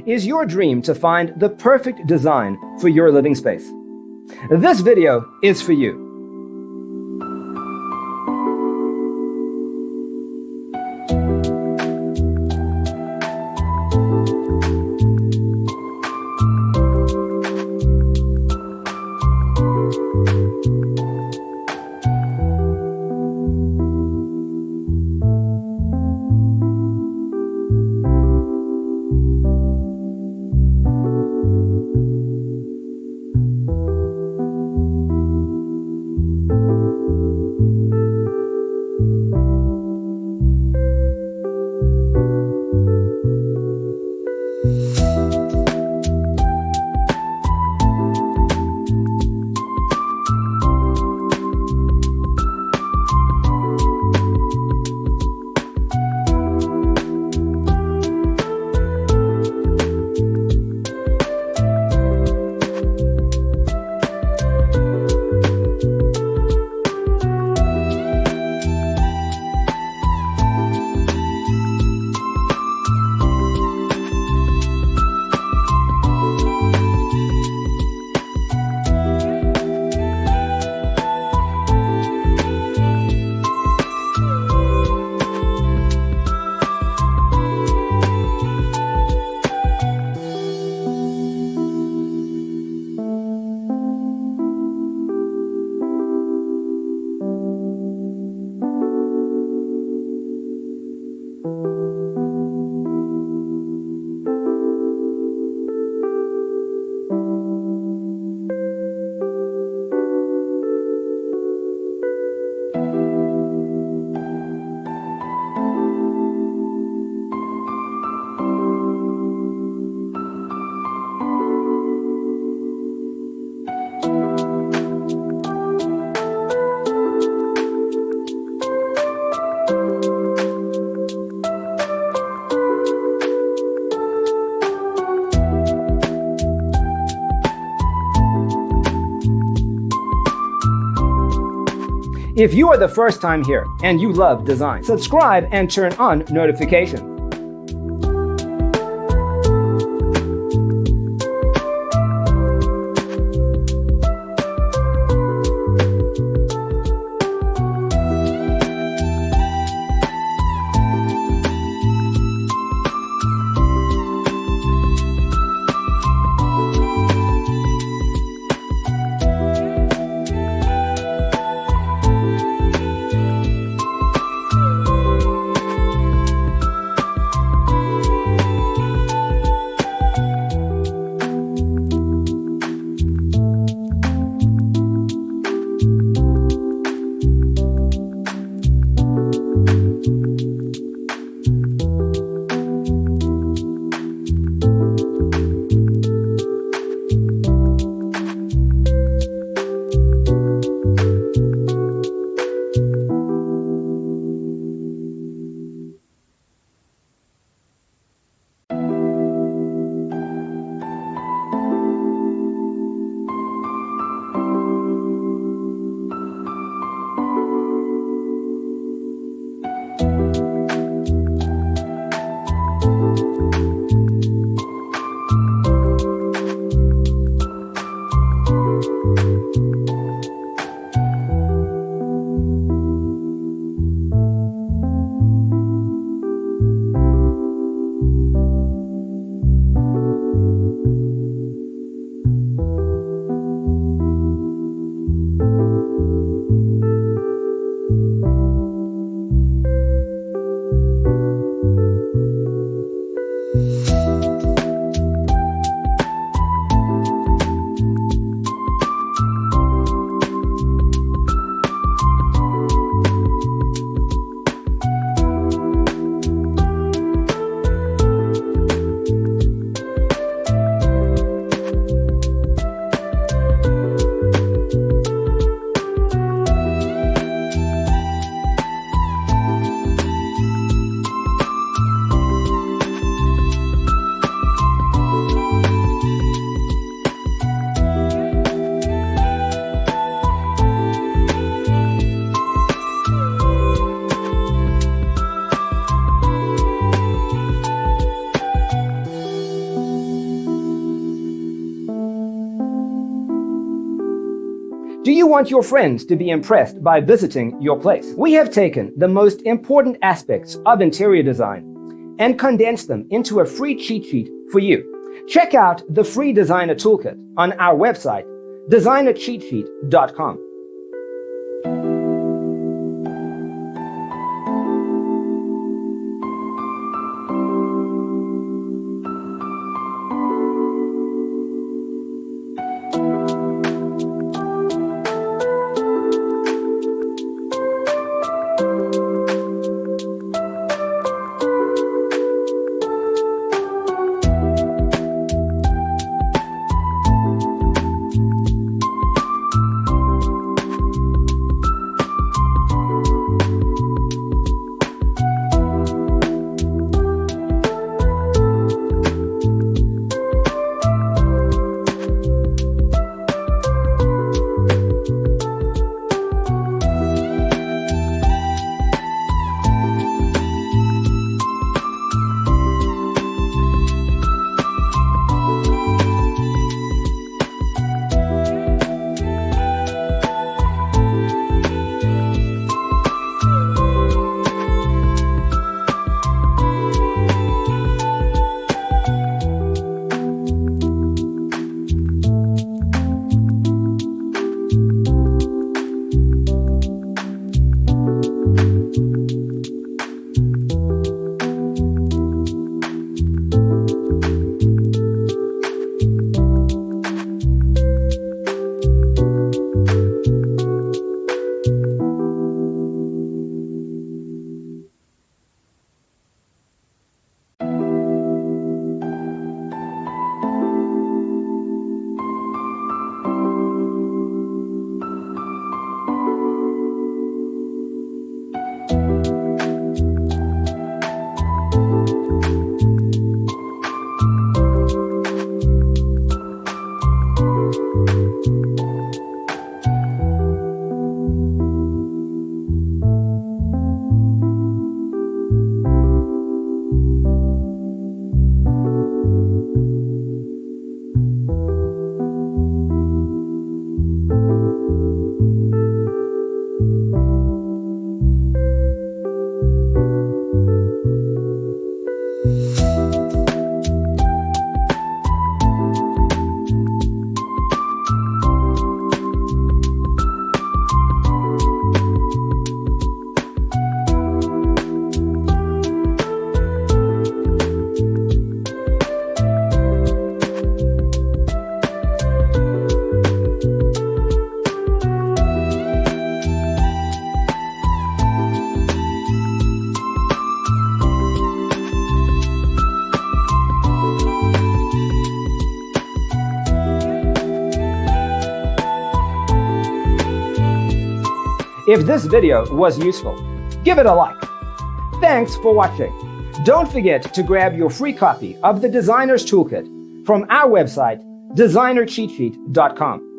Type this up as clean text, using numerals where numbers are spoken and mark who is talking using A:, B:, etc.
A: Is your dream to find the perfect design for your living space? This video is for you. If you are the first time here and you love design, subscribe and turn on notifications. Do you want your friends to be impressed by visiting your place? We have taken the most important aspects of interior design and condensed them into a free cheat sheet for you. Check out the free designer toolkit on our website, designercheatsheet.com. If this video was useful, give it a like. Thanks for watching. Don't forget to grab your free copy of the Designer's Toolkit from our website, designercheatsheet.com.